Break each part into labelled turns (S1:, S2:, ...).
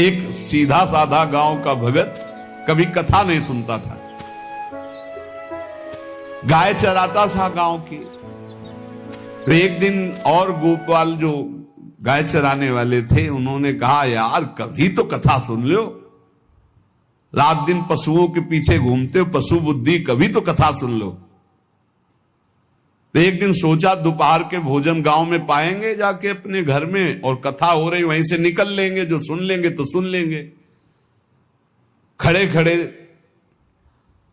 S1: एक सीधा साधा गांव का भगत कभी कथा नहीं सुनता था, गाय चराता था गांव की। तो एक दिन और गोपाल जो गाय चराने वाले थे, उन्होंने कहा यार कभी तो कथा सुन लो, रात दिन पशुओं के पीछे घूमते हो, पशु बुद्धि, कभी तो कथा सुन लो। तो एक दिन सोचा दोपहर के भोजन गांव में पाएंगे जाके अपने घर में, और कथा हो रही वहीं से निकल लेंगे, जो सुन लेंगे तो सुन लेंगे। खड़े खड़े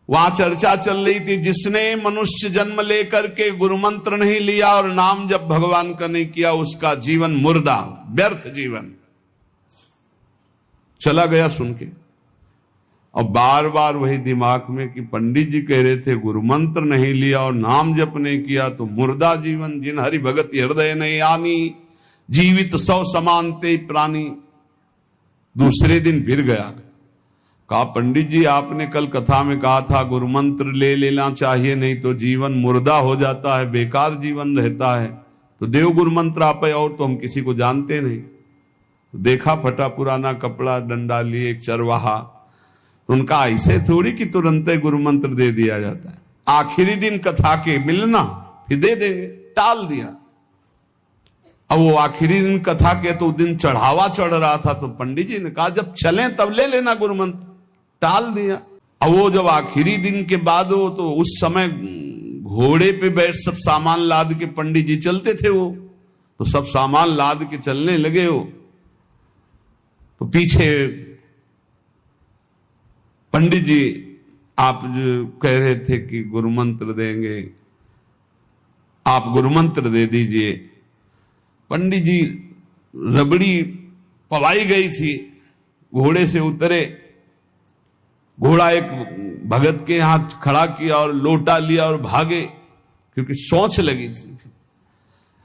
S1: वहां चर्चा चल रही थी, जिसने मनुष्य जन्म लेकर के गुरु मंत्र नहीं लिया और नाम जब भगवान का नहीं किया, उसका जीवन मुर्दा, व्यर्थ जीवन। चला गया सुन के, और बार बार वही दिमाग में कि पंडित जी कह रहे थे गुरु मंत्र नहीं लिया और नाम जप नहीं किया तो मुर्दा जीवन। जिन हरि भगत हृदय नहीं आनी, जीवित सौ समानते प्राणी। दूसरे दिन फिर गया, कहा पंडित जी आपने कल कथा में कहा था गुरु मंत्र ले लेना चाहिए, नहीं तो जीवन मुर्दा हो जाता है, बेकार जीवन रहता है। तो देव गुरु मंत्र आप, और तो हम किसी को जानते नहीं। देखा फटा पुराना कपड़ा, डंडा लिए एक चरवाहा। उनका ऐसे थोड़ी कि तुरंत गुरु मंत्र दे दिया जाता है, आखिरी दिन कथा के मिलना फिर दे देंगे, टाल दिया। अब वो आखिरी दिन कथा के तो दिन चढ़ावा चढ़ रहा था, तो पंडित जी ने कहा जब चलें तब ले लेना गुरु मंत्र, टाल दिया। अब वो जब आखिरी दिन के बाद हो, तो उस समय घोड़े पे बैठ सब सामान लाद के पंडित जी चलते थे, वो तो सब सामान लाद के चलने लगे हो। तो पीछे पंडित जी आप जो कह रहे थे कि गुरु मंत्र देंगे, आप गुरु मंत्र दे दीजिए। पंडित जी रबड़ी पवाई गई थी, घोड़े से उतरे, घोड़ा एक भगत के यहां खड़ा किया और लोटा लिया और भागे, क्योंकि सोच लगी थी।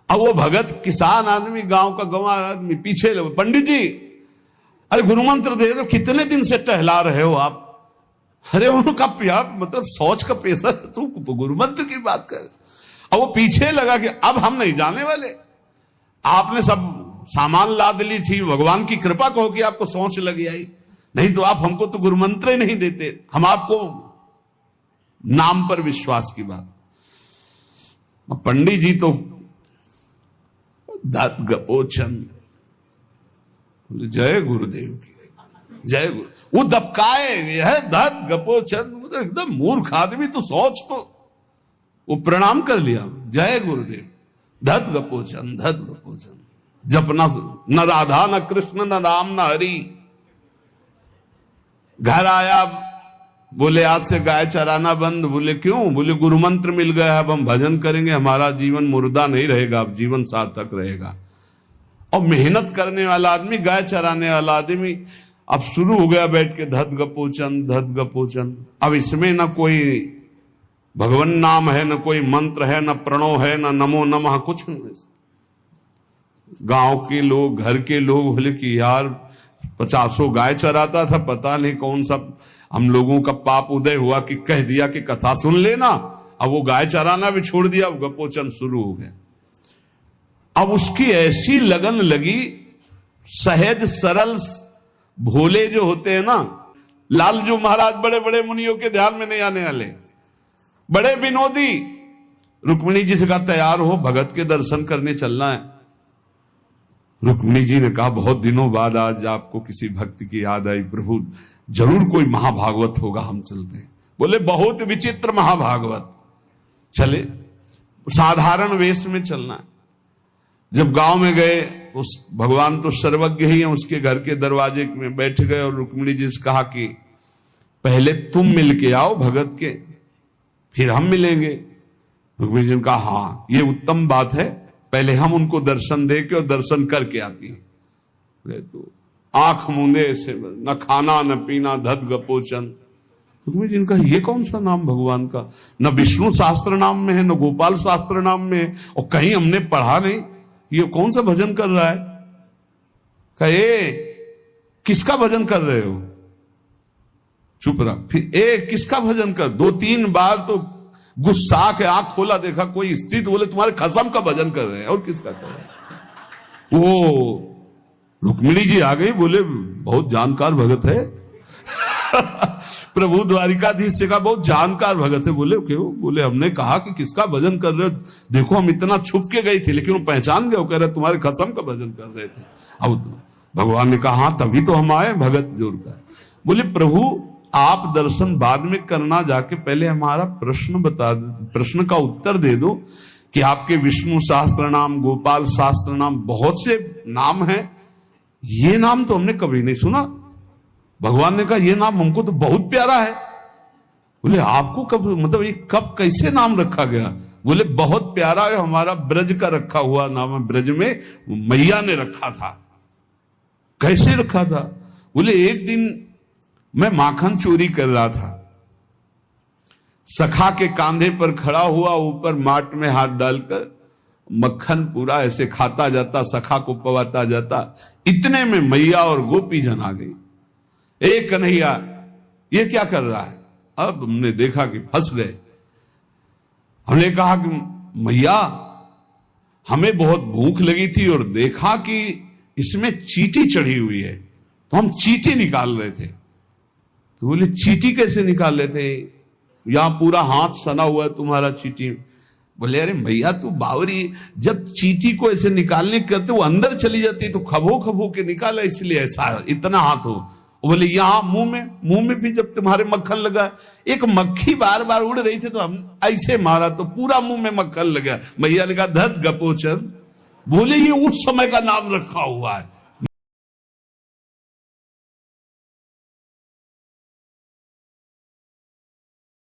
S1: अब वो भगत किसान आदमी, गांव का गंवार आदमी पीछे लगे, पंडित जी अरे गुरु मंत्र दे दो, कितने दिन से टहला रहे हो आप। अरे उनका मतलब सोच का पैसा, तू गुरु मंत्र की बात कर। अब वो पीछे लगा कि अब हम नहीं जाने वाले, आपने सब सामान लाद ली थी, भगवान की कृपा कहो कि आपको सोच लगी आई, नहीं तो आप हमको तो गुरु मंत्र ही नहीं देते, हम आपको नाम पर विश्वास की बात। पंडित जी तो दत गपोचन, जय गुरुदेव की जय गुरु। वो दबकाए है दत गपोचन, मतलब एकदम मूर्ख आदमी, तो सोच तो। वो प्रणाम कर लिया, जय गुरुदेव, धत गपोचन धत गपोचन। जपना न राधा न कृष्ण न राम न हरि। घर आया, बोले आज से गाय चराना बंद। बोले क्यों? बोले गुरु मंत्र मिल गया, अब हम भजन करेंगे, हमारा जीवन मुर्दा नहीं रहेगा, अब जीवन सार्थक रहेगा। और मेहनत करने वाला आदमी, गाय चराने वाला आदमी, अब शुरू हो गया बैठ के धत गपोचन धत गपोचन। अब इसमें न कोई भगवान नाम है, न कोई मंत्र है, न प्रणव है, न नमो नमः, कुछ नहीं। गांव के लोग, घर के लोग बोले कि यार 50 गाय चराता था, पता नहीं कौन सा हम लोगों का पाप उदय हुआ कि कह दिया कि कथा सुन लेना। अब वो गाय चराना भी छोड़ दिया, अब गपोचन शुरू हो गया। अब उसकी ऐसी लगन लगी, सहज सरल भोले जो होते हैं ना, लालजू महाराज बड़े बड़े मुनियों के ध्यान में नहीं आने वाले, बड़े विनोदी। रुक्मिणी जी से कहा तैयार हो, भगत के दर्शन करने चलना है। रुक्मिणी जी ने कहा बहुत दिनों बाद आज आपको किसी भक्ति की याद आई, प्रभु जरूर कोई महाभागवत होगा, हम चलते हैं। बोले बहुत विचित्र महाभागवत। चले, साधारण वेश में चलना है। जब गांव में गए, उस भगवान तो सर्वज्ञ ही है, उसके घर के दरवाजे में बैठ गए और रुक्मिणी जी से कहा कि पहले तुम मिल के आओ भगत के, फिर हम मिलेंगे। रुक्मिणी जी ने कहा हाँ ये उत्तम बात है, पहले हम उनको दर्शन दे के और दर्शन करके आती है। तो आंख मूंदे से, न खाना न पीना, धत गपोचन। रुक्मिणी जी ने कहा ये कौन सा नाम भगवान का, न विष्णु शास्त्र नाम में है, न गोपाल शास्त्र नाम में है, और कहीं हमने पढ़ा नहीं, ये कौन सा भजन कर रहा है। कहे किसका भजन कर रहे हो? चुप रहा। फिर किसका भजन कर? 2-3 बार तो गुस्सा के आंख खोला, देखा कोई स्त्री, तो बोले तुम्हारे खसम का भजन कर रहे हैं। और किसका कर रहे हैं? वो रुक्मिणी जी आ गई, बोले बहुत जानकार भगत है। प्रभु द्वारिकाधीश से कहा बहुत जानकार भगत है। बोले क्यों? बोले हमने कहा कि किसका भजन कर रहे हो, देखो हम इतना छुप के गई थी लेकिन वो पहचान गए, वो कह रहे तुम्हारे खसम का भजन कर रहे थे। अब भगवान ने कहा हाँ तभी तो हम आए भगत जोड़ कर। बोले प्रभु आप दर्शन बाद में करना, जाके पहले हमारा प्रश्न बता दो, प्रश्न का उत्तर दे दो कि आपके विष्णु सहस्त्र नाम, गोपाल सहस्त्र नाम, बहुत से नाम हैं, ये नाम तो हमने कभी नहीं सुना। भगवान ने कहा ये नाम हमको तो बहुत प्यारा है। बोले आपको कब, मतलब ये कब कैसे नाम रखा गया? बोले बहुत प्यारा है, हमारा ब्रज का रखा हुआ नाम है, ब्रज में मैया ने रखा था। कैसे रखा था? बोले एक दिन मैं माखन चोरी कर रहा था, सखा के कांधे पर खड़ा हुआ, ऊपर माट में हाथ डालकर मक्खन पूरा ऐसे खाता जाता, सखा को पवाता जाता। इतने में मैया और गोपी जन आ गई। ए कन्हैया ये क्या कर रहा है? अब हमने देखा कि फंस गए। हमने कहा कि मैया हमें बहुत भूख लगी थी और देखा कि इसमें चींटी चढ़ी हुई है, तो हम चींटी निकाल रहे थे। तो बोले चींटी कैसे निकाल लेते? यहां पूरा हाथ सना हुआ है तुम्हारा चींटी। बोले अरे भैया तू बावरी, जब चींटी को ऐसे निकालने करते वो अंदर चली जाती तो खबो खबो के निकाला, इसलिए ऐसा इतना हाथ हो। बोले यहां मुंह में भी जब तुम्हारे मक्खन लगा, एक मक्खी बार बार उड़ रही थी तो हम ऐसे मारा तो पूरा मुंह में मक्खन लगा। भैया ने कहा धत गपोचर। बोले ये उस समय का नाम रखा हुआ है।